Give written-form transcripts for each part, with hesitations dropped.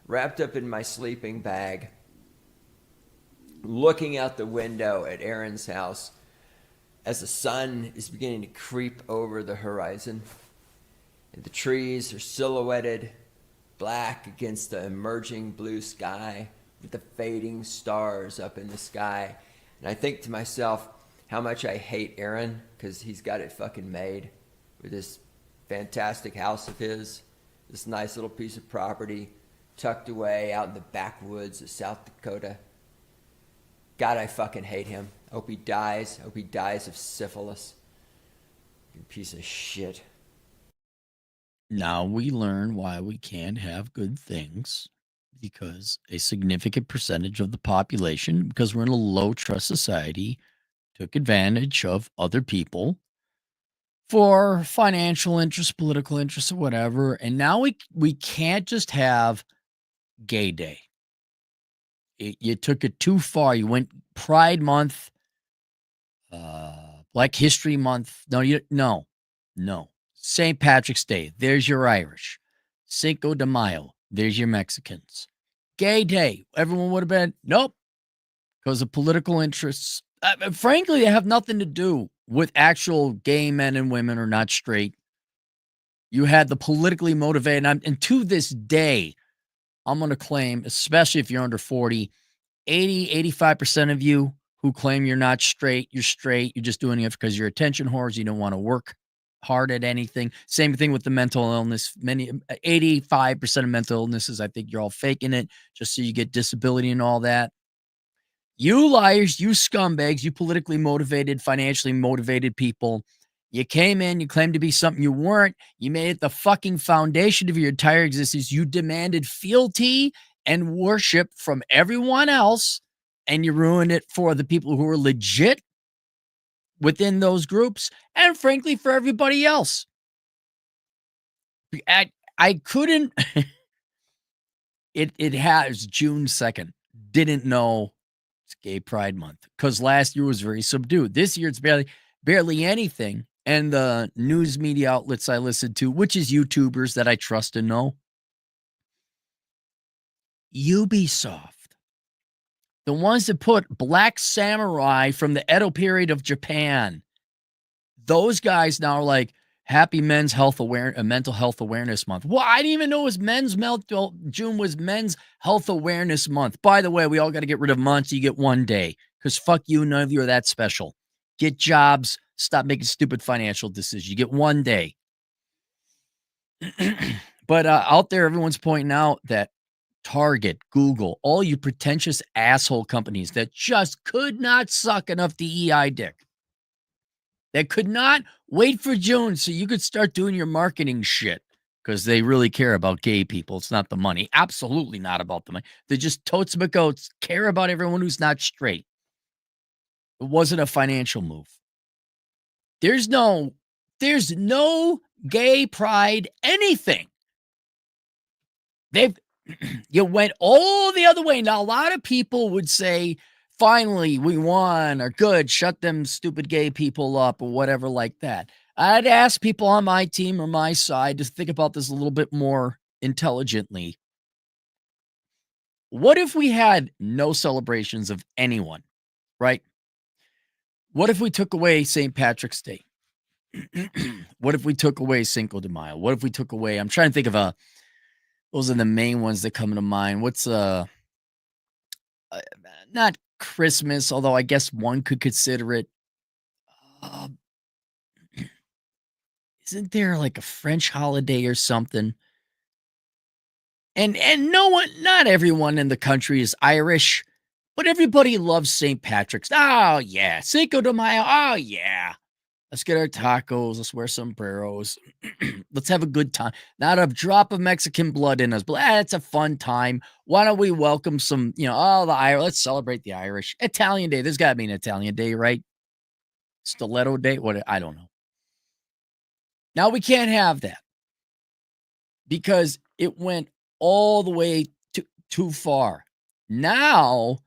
wrapped up in my sleeping bag, looking out the window at Aaron's house as the sun is beginning to creep over the horizon. And the trees are silhouetted black against the emerging blue sky with the fading stars up in the sky. And I think to myself how much I hate Aaron because he's got it fucking made with this fantastic house of his, this nice little piece of property tucked away out in the backwoods of South Dakota. God, I fucking hate him. I hope he dies. I hope he dies of syphilis. You piece of shit. Now we learn why we can't have good things because a significant percentage of the population, because we're in a low trust society, took advantage of other people for financial interests, political interests, or whatever. And now we can't just have gay day. You took it too far. You went Pride Month, Black History Month. No. St. Patrick's Day. There's your Irish. Cinco de Mayo. There's your Mexicans. Gay Day. Everyone would have been nope because of political interests. Frankly, they have nothing to do with actual gay men and women are not straight. You had the politically motivated, and to this day, I'm going to claim, especially if you're under 40, 85% of you who claim you're not straight, you're straight, you're just doing it because you're attention whores, you don't want to work hard at anything. Same thing with the mental illness. 85% of mental illnesses, I think you're all faking it just so you get disability and all that. You liars, you scumbags, you politically motivated, financially motivated people. You came in, you claimed to be something you weren't. You made it the fucking foundation of your entire existence. You demanded fealty and worship from everyone else, and you ruined it for the people who are legit within those groups, and frankly, for everybody else. I couldn't. It has June 2nd. Didn't know it's Gay Pride Month because last year was very subdued. This year it's barely anything. And the news media outlets I listen to, which is YouTubers that I trust and know, Ubisoft, the ones that put Black Samurai from the Edo period of Japan, those guys now are like, Happy Men's Health Mental Health Awareness Month. Well, I didn't even know it was June was Men's Health Awareness Month. By the way, we all got to get rid of months. You get one day because fuck you. None of you are that special. Get jobs. Stop making stupid financial decisions. You get one day. But out there, everyone's pointing out that Target, Google, all you pretentious asshole companies that just could not suck enough DEI dick, that could not wait for June so you could start doing your marketing shit because they really care about gay people. It's not the money. Absolutely not about the money. They're just totes but goats, care about everyone who's not straight. It wasn't a financial move. There's no gay pride anything. You went all the other way. Now, a lot of people would say, finally, we won, or good, shut them stupid gay people up, or whatever like that. I'd ask people on my team or my side to think about this a little bit more intelligently. What if we had no celebrations of anyone, right? What if we took away St. Patrick's Day? What if we took away Cinco de Mayo? What if we took away, I'm trying to think of those are the main ones that come to mind. What's not Christmas, although I guess one could consider it. Uh, isn't there like a French holiday or something? And no one, not everyone in the country is Irish, but everybody loves St. Patrick's. Oh yeah, Cinco de Mayo. Oh yeah, let's get our tacos. Let's wear sombreros. Let's have a good time. Not a drop of Mexican blood in us, but it's a fun time. Why don't we welcome some, the Irish? Let's celebrate the Irish. Italian Day. There's got to be an Italian Day, right? Stiletto Day. What? I don't know. Now we can't have that because it went all the way too far. Now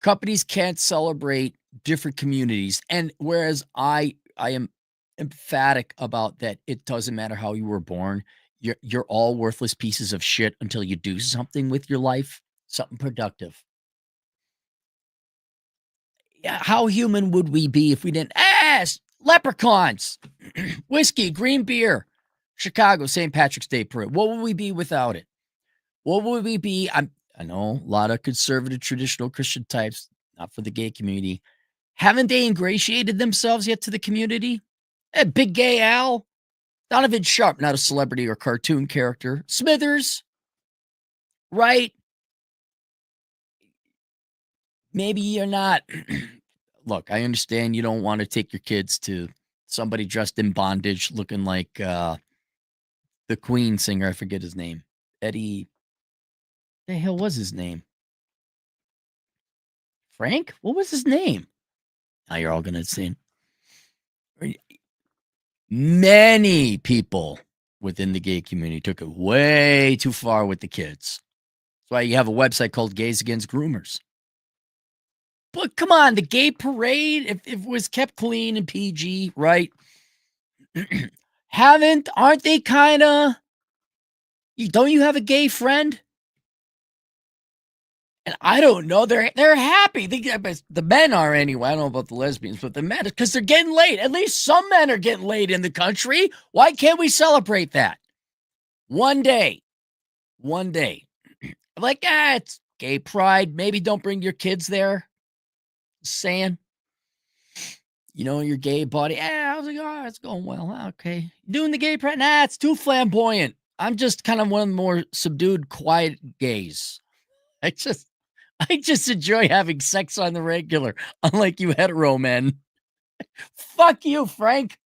companies can't celebrate different communities. And whereas I am emphatic about that, it doesn't matter how you were born. You're all worthless pieces of shit until you do something with your life, something productive. Yeah, how human would we be if we didn't leprechauns, whiskey, green beer, Chicago, St. Patrick's Day parade? What would we be without it? What would we be? I know a lot of conservative, traditional Christian types, not for the gay community. Haven't they ingratiated themselves yet to the community? Big Gay Al, Donovan Sharp, not a celebrity or cartoon character. Smithers, right? Maybe you're not. Look, I understand you don't want to take your kids to somebody dressed in bondage looking like the Queen singer. I forget his name. Eddie. The hell was his name? Frank? What was his name? Now you're all going to say. Many people within the gay community took it way too far with the kids. That's why you have a website called Gays Against Groomers. But come on, the gay parade, if it was kept clean and PG, right? Aren't they kind of, don't you have a gay friend? And I don't know, they're happy. The men are anyway. I don't know about the lesbians, but the men, because they're getting laid. At least some men are getting laid in the country. Why can't we celebrate that? One day. Like, it's gay pride. Maybe don't bring your kids there. Just saying. Your gay buddy. How's it going? It's going well. Okay. Doing the gay pride? Nah, it's too flamboyant. I'm just kind of one of the more subdued, quiet gays. I just enjoy having sex on the regular, unlike you hetero men. Fuck you, Frank.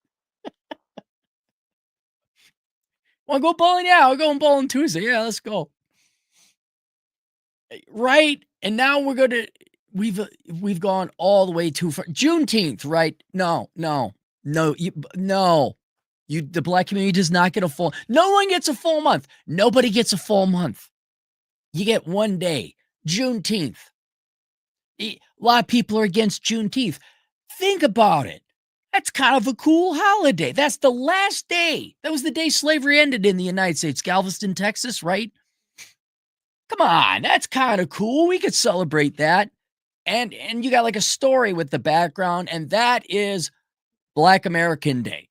Want to go bowling? Yeah, I'll go bowling Tuesday. Yeah, let's go. Right? And now we've gone all the way too far. Juneteenth, right? No. The black community does not get a full. No one gets a full month. Nobody gets a full month. You get one day. Juneteenth. A lot of people are against Juneteenth. Think about it. That's kind of a cool holiday. That's the last day. That was the day slavery ended in the United States. Galveston, Texas, right? Come on, that's kind of cool. We could celebrate that. And you got like a story with the background, and that is Black American Day,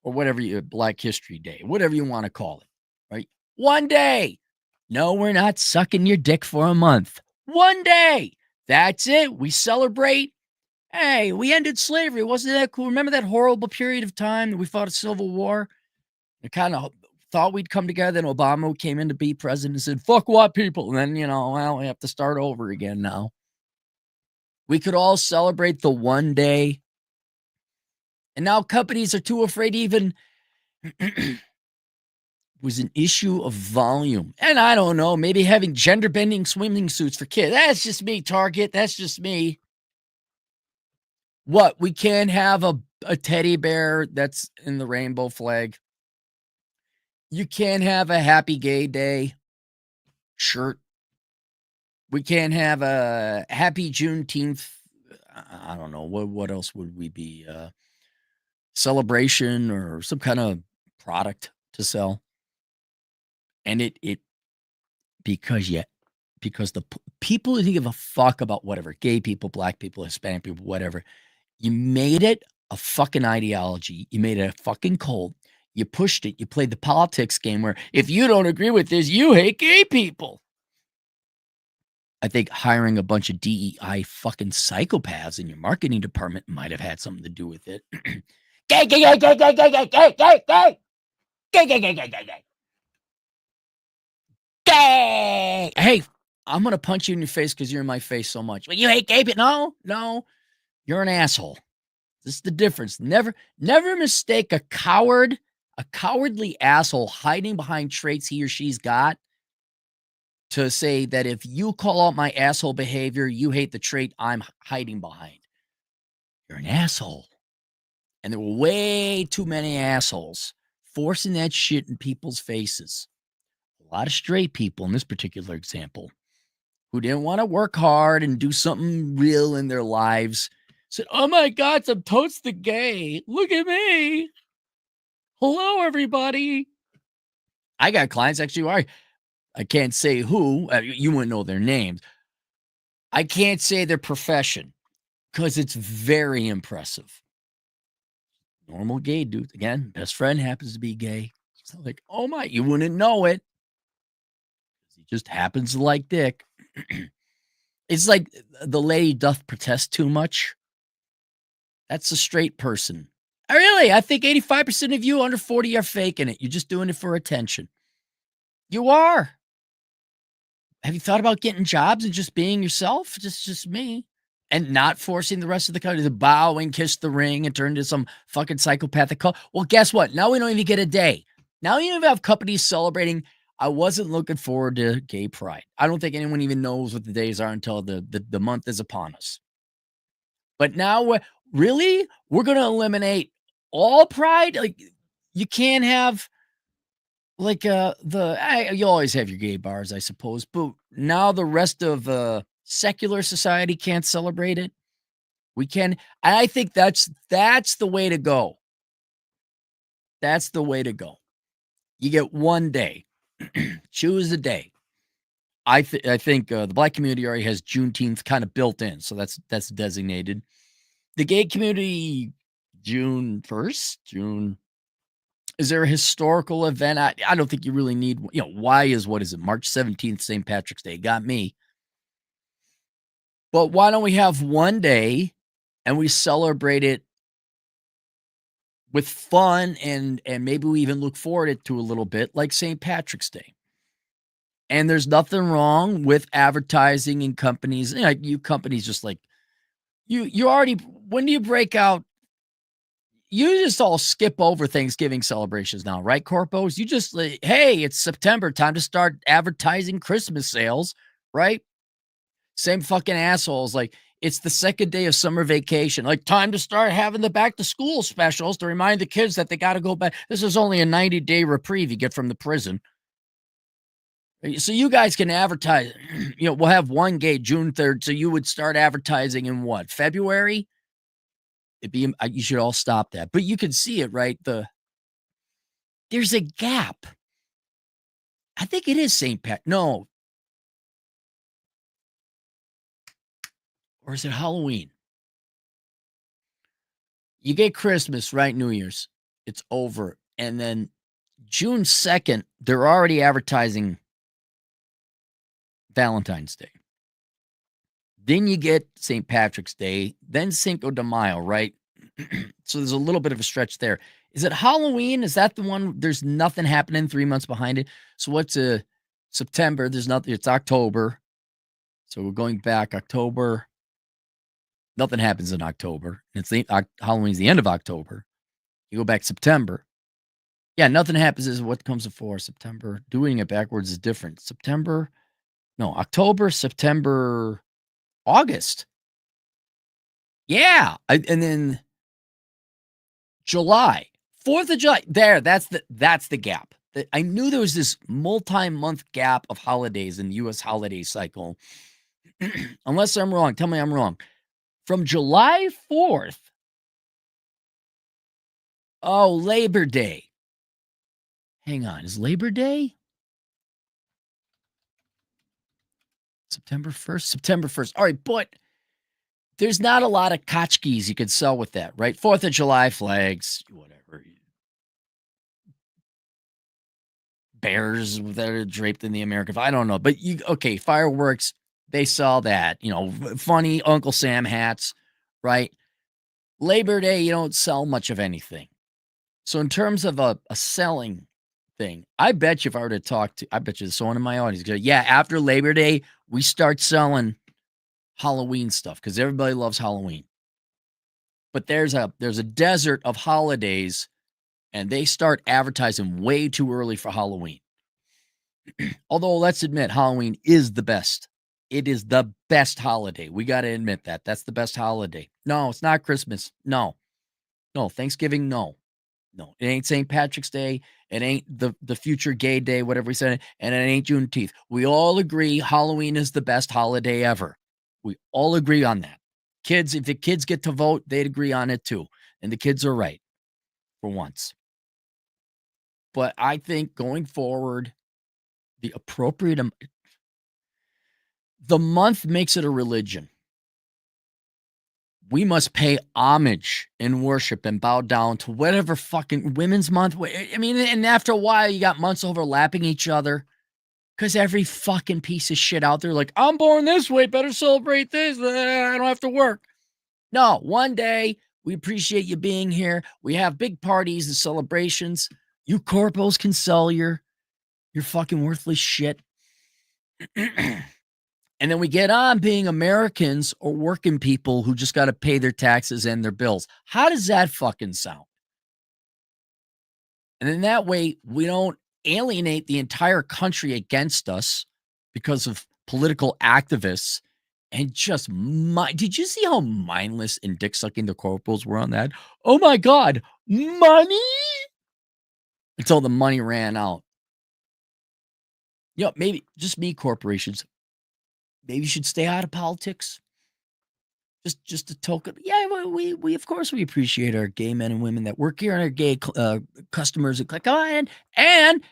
or whatever Black History Day, whatever you want to call it, right? One day. No, we're not sucking your dick for a month. One day. That's it. We celebrate. Hey, we ended slavery. Wasn't that cool? Remember that horrible period of time that we fought a civil war? I kind of thought we'd come together, and Obama came in to be president and said, fuck what, people? And then, we have to start over again now. We could all celebrate the one day. And now companies are too afraid to even was an issue of volume. And I don't know, maybe having gender bending swimming suits for kids. That's just me, Target. That's just me. What? We can't have a teddy bear that's in the rainbow flag. You can't have a happy gay day shirt. We can't have a happy Juneteenth. I don't know. What else would we be? Celebration or some kind of product to sell. And because the people who give a fuck about whatever, gay people, black people, Hispanic people, whatever, you made it a fucking ideology. You made it a fucking cult. You pushed it. You played the politics game where if you don't agree with this, you hate gay people. I think hiring a bunch of DEI fucking psychopaths in your marketing department might have had something to do with it. Gay, gay, gay, gay, gay, gay, gay, gay, gay, gay. Gay, gay, gay, gay, gay, gay. Gay. Hey, I'm going to punch you in your face because you're in my face so much. Well, you hate gay people. No. You're an asshole. This is the difference. Never mistake a cowardly asshole hiding behind traits he or she's got to say that if you call out my asshole behavior, you hate the trait I'm hiding behind. You're an asshole. And there were way too many assholes forcing that shit in people's faces. A lot of straight people in this particular example who didn't want to work hard and do something real in their lives said, oh my God, I'm totes the gay. Look at me. Hello, everybody. I got clients actually who are, I can't say who, you wouldn't know their names. I can't say their profession because it's very impressive. Normal gay dude. Again, best friend happens to be gay. So like, oh my, you wouldn't know it. He just happens to like dick. It's like the lady doth protest too much. That's a straight person. Really, I think 85% of you under 40 are faking it. You're just doing it for attention. You are. Have you thought about getting jobs and just being yourself? Just me. And not forcing the rest of the country to bow and kiss the ring and turn into some fucking psychopathic cult. Well, guess what? Now we don't even get a day. Now you even have companies celebrating. I wasn't looking forward to gay pride. I don't think anyone even knows what the days are until the month is upon us. But now we're going to eliminate all pride. Like you can't have like you always have your gay bars, I suppose, but now the rest of secular society can't celebrate it. We can. I think that's the way to go. That's the way to go. You get one day. Choose a day. I think the black community already has Juneteenth kind of built in, so that's designated. The gay community, June 1st, June. Is there a historical event? I don't think you really need, why is, what is it, March 17th, St. Patrick's Day? Got me. But why don't we have one day and we celebrate it with fun and maybe we even look forward to a little bit like St. Patrick's Day. And there's nothing wrong with advertising and companies. You companies just like, you already, when do you break out? You just all skip over Thanksgiving celebrations now, right, corpos? You just like, hey, it's September, time to start advertising Christmas sales, right? Same fucking assholes. Like, it's the second day of summer vacation. Like, time to start having the back to school specials to remind the kids that they got to go back. This is only a 90-day reprieve you get from the prison. So you guys can advertise. We'll have one gay June 3rd. So you would start advertising in what, February? You should all stop that. But you can see it, right? There's a gap. I think it is St. Pat. No. Or is it Halloween? You get Christmas, right? New Year's. It's over. And then June 2nd, they're already advertising Valentine's Day. Then you get St. Patrick's Day, then Cinco de Mayo, right? So there's a little bit of a stretch there. Is it Halloween? Is that the one? There's nothing happening 3 months behind it. So what's September? There's nothing. It's October. So we're going back October. Nothing happens in October. Halloween's the end of October. You go back September. Yeah, nothing happens is what comes before September. Doing it backwards is different. October, September, August. Yeah. And then July, 4th of July. There, that's the gap. I knew there was this multi-month gap of holidays in the U.S. holiday cycle. Unless I'm wrong. Tell me I'm wrong. From July 4th. Oh, Labor Day. Hang on. Is Labor Day? September 1st? September 1st. All right, but there's not a lot of tchotchkes you could sell with that, right? 4th of July flags, whatever. Bears that are draped in the American flag. I don't know. But fireworks, they sell that. Funny Uncle Sam hats, right? Labor Day, you don't sell much of anything. So in terms of a selling thing, I bet you if I were to talk to, I bet you someone in my audience goes, yeah, after Labor Day, we start selling Halloween stuff because everybody loves Halloween. But there's a desert of holidays and they start advertising way too early for Halloween. Although let's admit Halloween is the best. It is the best holiday. We got to admit that. That's the best holiday. No, it's not Christmas. No. Thanksgiving. No. It ain't St. Patrick's Day. It ain't the future gay day, whatever we said. And it ain't Juneteenth. We all agree Halloween is the best holiday ever. We all agree on that. Kids, if the kids get to vote, they'd agree on it too. And the kids are right for once. But I think going forward, the appropriate the month makes it a religion. We must pay homage and worship and bow down to whatever fucking Women's Month. I mean, and after a while, you got months overlapping each other because every fucking piece of shit out there, like, I'm born this way, better celebrate this. I don't have to work. No, one day we appreciate you being here. We have big parties and celebrations. You corpos can sell your fucking worthless shit. And then we get on being Americans or working people who just got to pay their taxes and their bills. How does that fucking sound? And then that way we don't alienate the entire country against us because of political activists and just did you see how mindless and dick sucking the corporals were on that? Oh my God, money? Until the money ran out. You know, maybe just me, corporations. Maybe you should stay out of politics. Just a token. Yeah, we of course we appreciate our gay men and women that work here and our gay customers that click on and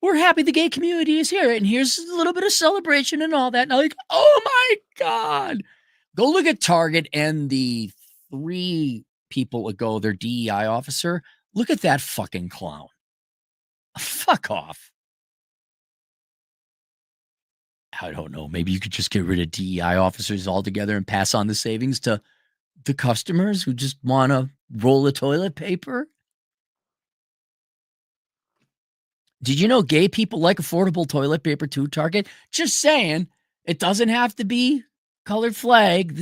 we're happy the gay community is here. And here's a little bit of celebration and all that. And I'm like, oh my God. Go look at Target and the 3 people ago, their DEI officer. Look at that fucking clown. Fuck off. I don't know. Maybe you could just get rid of DEI officers altogether and pass on the savings to the customers who just want to roll of toilet paper. Did you know gay people like affordable toilet paper too, Target? Just saying. It doesn't have to be colored flag.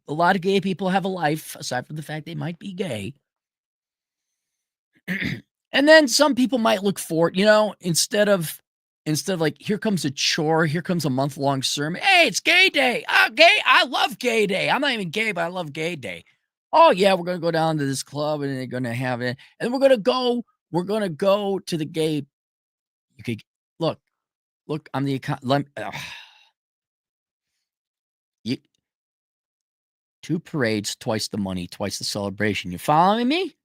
A lot of gay people have a life, aside from the fact they might be gay. And then some people might look for it, instead of like, here comes a chore, here comes a month-long sermon. Hey, it's gay day. Oh, gay. I love gay day. I'm not even gay, but I love gay day. Oh, yeah, we're going to go down to this club and they're going to have it. And we're going to go to the gay. You could look, I'm the account. 2 parades, twice the money, twice the celebration. You following me?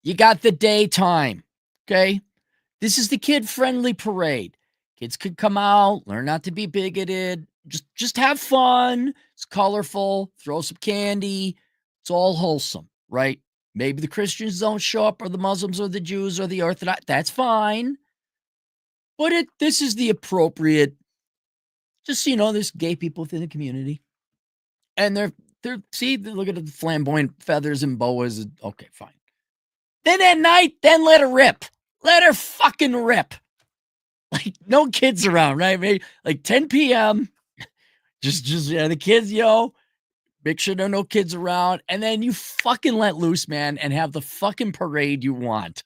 You got the daytime. Okay. This is the kid-friendly parade. Kids could come out, learn not to be bigoted, just have fun. It's colorful, throw some candy. It's all wholesome, right? Maybe the Christians don't show up, or the Muslims, or the Jews, or the Orthodox. That's fine. But this is the appropriate, just so you know, there's gay people within the community. And they're look at the flamboyant feathers and boas. Okay, fine. Then at night, then let her rip. Let her fucking rip. Like, no kids around, right? Maybe like 10 p.m. Just the kids, make sure there are no kids around. And then you fucking let loose, man, and have the fucking parade you want.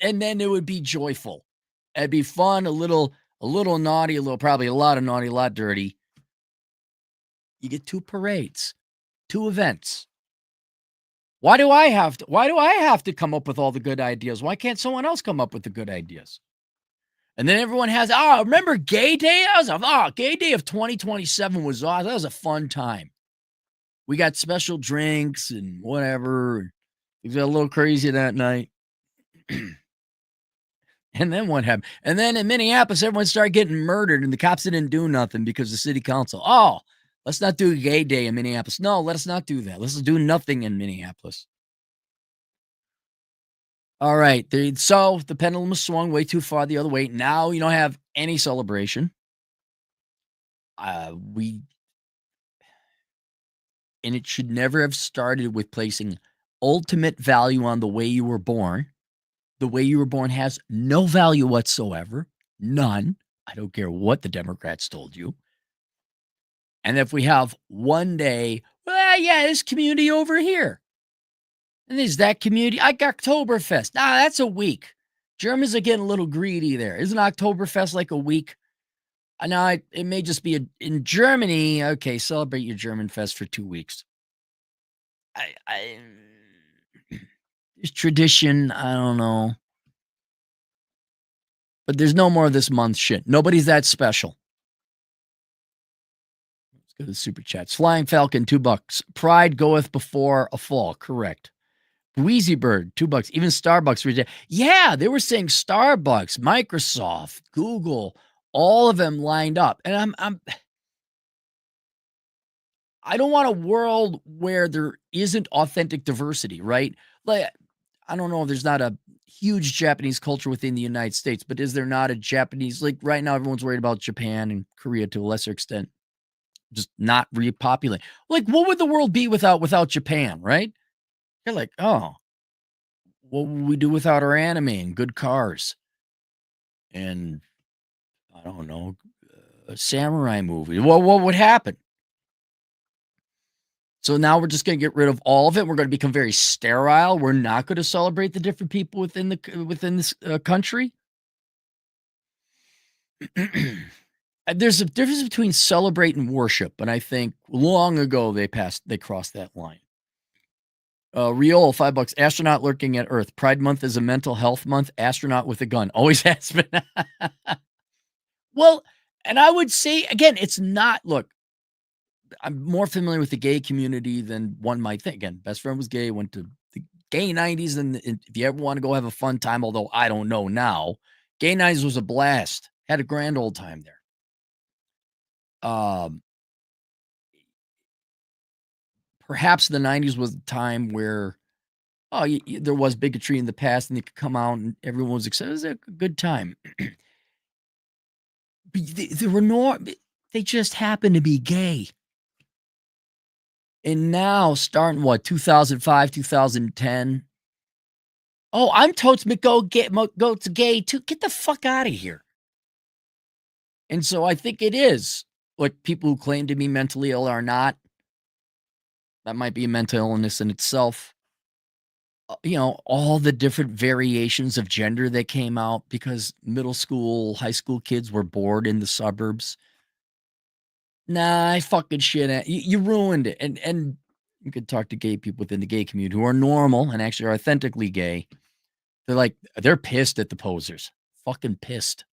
And then it would be joyful. It'd be fun, a little naughty, probably a lot of naughty, a lot dirty. You get 2 parades, 2 events. Why do I have to come up with all the good ideas? Why can't someone else come up with the good ideas? And then everyone has, remember Gay Day? Gay Day of 2027 was awesome. That was a fun time. We got special drinks and whatever. It got a little crazy that night. And then what happened? And then in Minneapolis, everyone started getting murdered and the cops didn't do nothing because the city council, let's not do a gay day in Minneapolis. No, let us not do that. Let's do nothing in Minneapolis. All right. So the pendulum was swung way too far the other way. Now you don't have any celebration. And it should never have started with placing ultimate value on the way you were born. The way you were born has no value whatsoever. None. I don't care what the Democrats told you. And if we have one day, this community over here. And there's that community. I got Oktoberfest. That's a week. Germans are getting a little greedy there. Isn't Oktoberfest like a week? Now, it may just be in Germany. Okay, celebrate your German fest for 2 weeks. There's tradition. I don't know. But there's no more of this month shit. Nobody's that special. Let's go to the super chats. Flying Falcon, $2. Pride goeth before a fall. Correct. Wheezy Bird, $2. Even Starbucks. Yeah, they were saying Starbucks, Microsoft, Google, all of them lined up. And I don't want a world where there isn't authentic diversity, right? Like, I don't know, there's not a huge Japanese culture within the United States, but is there not a Japanese, like right now, everyone's worried about Japan and Korea to a lesser extent, just not repopulate. Like, what would the world be without Japan, right? You're like, oh, what would we do without our anime and good cars? And I don't know, a samurai movie. What would happen? So now we're just going to get rid of all of it. We're going to become very sterile. We're not going to celebrate the different people within this country. There's a difference between celebrate and worship, and I think long ago they crossed that line. Riol, $5. Astronaut lurking at Earth. Pride Month is a mental health month. Astronaut with a gun. Always has been. Well, and I would say again, it's not. Look, I'm more familiar with the gay community than one might think. Again, best friend was gay, went to the gay 90s. And if you ever want to go have a fun time, although I don't know now, gay 90s was a blast. Had a grand old time there. Perhaps the 90s was the time where, there was bigotry in the past and you could come out and everyone was excited. It was a good time. But there were no, they just happened to be gay. And now, starting 2005, 2010. Oh, I'm totes go to gay too. Get the fuck out of here. And so I think it is like people who claim to be mentally ill are not. That might be a mental illness in itself. All the different variations of gender that came out because middle school, high school kids were bored in the suburbs. Nah, I fucking shit. You ruined it. And you could talk to gay people within the gay community who are normal and actually are authentically gay. They're pissed at the posers. Fucking pissed.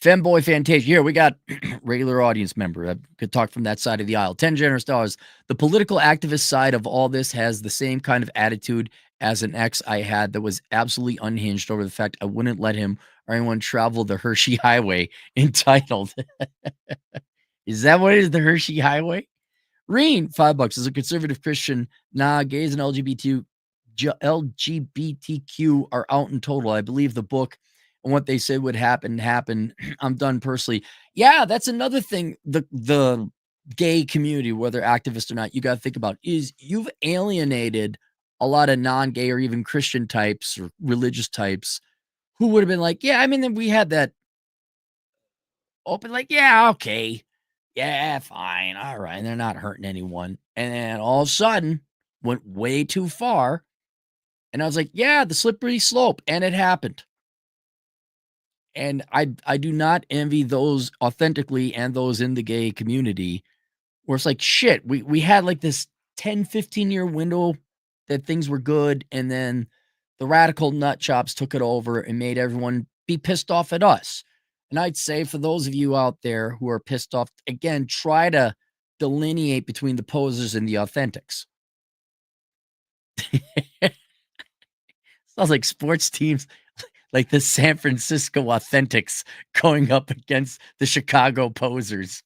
Femboy Fantasia. Here we got regular audience member. I could talk from that side of the aisle. 10 generous dollars. The political activist side of all this has the same kind of attitude as an ex I had that was absolutely unhinged over the fact I wouldn't let him or anyone travel the Hershey Highway, entitled. Is that what it is? The Hershey Highway? Reen, $5. As a conservative Christian, nah, gays and LGBTQ are out in total. I believe the book and what they said would happen. I'm done personally. Yeah, that's another thing. The gay community, whether activist or not, you got to think about is you've alienated a lot of non-gay or even Christian types or religious types who would have been like, yeah, I mean, we had that open, like, yeah, okay. Yeah, fine. All right. And they're not hurting anyone. And then all of a sudden went way too far. And I was like, yeah, the slippery slope. And it happened. And I do not envy those authentically and those in the gay community where it's like, shit, we had like this 10, 15-year window that things were good. And then the radical nut chops took it over and made everyone be pissed off at us. And I'd say for those of you out there who are pissed off, again, try to delineate between the posers and the authentics. Sounds like sports teams like the San Francisco Authentics going up against the Chicago Posers.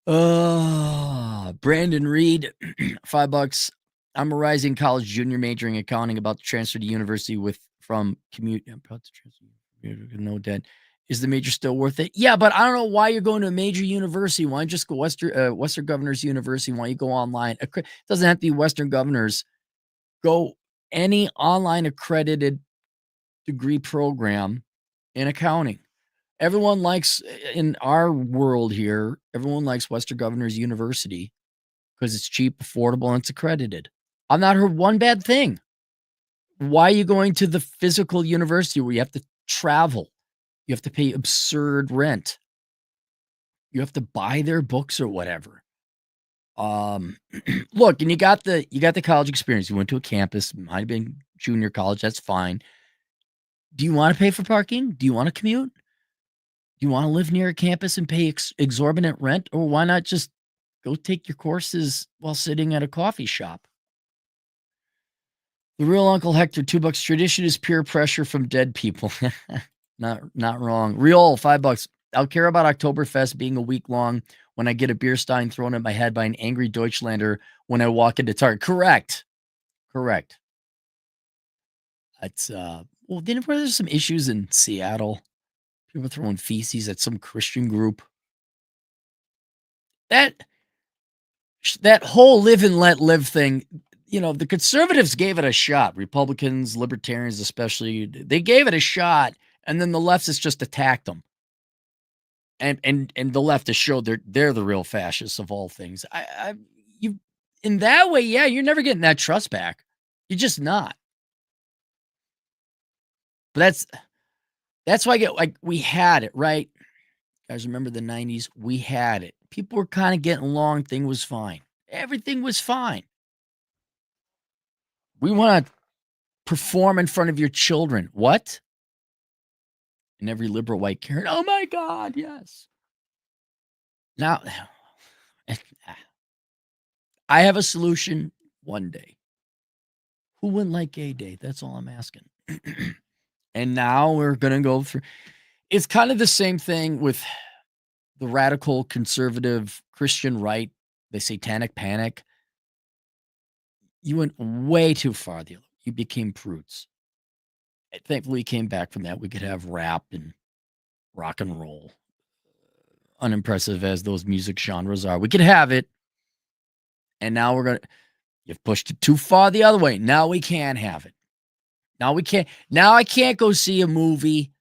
Brandon Reed, $5. I'm a rising college junior majoring accounting, about to transfer to university from commute. I'm about to transfer to no debt. Is the major still worth it? Yeah, but I don't know why you're going to a major university. Why don't you just go Western Governors University? Why don't you go online? It doesn't have to be Western Governors. Go any online accredited degree program in accounting. Everyone likes, in our world here, everyone likes Western Governors University because it's cheap, affordable, and it's accredited. I've not heard one bad thing. Why are you going to the physical university where you have to travel? You have to pay absurd rent. You have to buy their books or whatever. Look, and you got the college experience. You went to a campus, might have been junior college. That's fine. Do you want to pay for parking? Do you want to commute? Do you want to live near a campus and pay exorbitant rent? Or why not just Go take your courses while sitting at a coffee shop. The real Uncle Hector, $2. Tradition is peer pressure from dead people. Not wrong. Real, $5. I'll care about Oktoberfest being a week long when I get a beer stein thrown at my head by an angry Deutschlander when I walk into Target. Correct. It's well, then there's some issues in Seattle. People throwing feces at some Christian group. That whole live and let live thing, the conservatives gave it a shot. Republicans, libertarians especially, they gave it a shot, and then the leftists just attacked them. And the leftists showed they're the real fascists of all things. You in that way, yeah, you're never getting that trust back. You're just not. But that's why I get, like, we had it, right? You guys remember the 90s? We had it. People were kind of getting along. Thing was fine. Everything was fine. We want to perform in front of your children. What? And every liberal white Karen, oh my God, yes. Now, I have a solution one day. Who wouldn't like Gay Day? That's all I'm asking. And now we're going to go through. It's kind of the same thing with the radical conservative Christian right, the satanic panic. You went way too far. You became prudes. Thankfully, came back from that. We could have rap and rock and roll. Unimpressive as those music genres are, we could have it. And now you've pushed it too far the other way. Now we can't have it. Now we can't. Now I can't go see a movie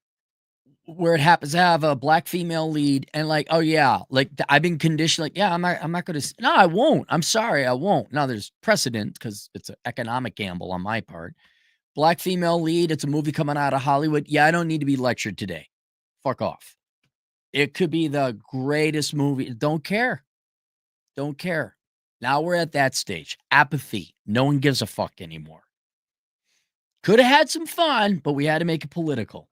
where it happens to have a black female lead and like, oh yeah, like I've been conditioned. Like, yeah, I'm not going to. No, I won't. I'm sorry, I won't. Now there's precedent because it's an economic gamble on my part. Black female lead. It's a movie coming out of Hollywood. Yeah, I don't need to be lectured today. Fuck off. It could be the greatest movie. Don't care. Don't care. Now we're at that stage. Apathy. No one gives a fuck anymore. Could have had some fun, but we had to make it political.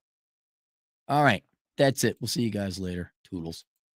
All right. That's it. We'll see you guys later. Toodles.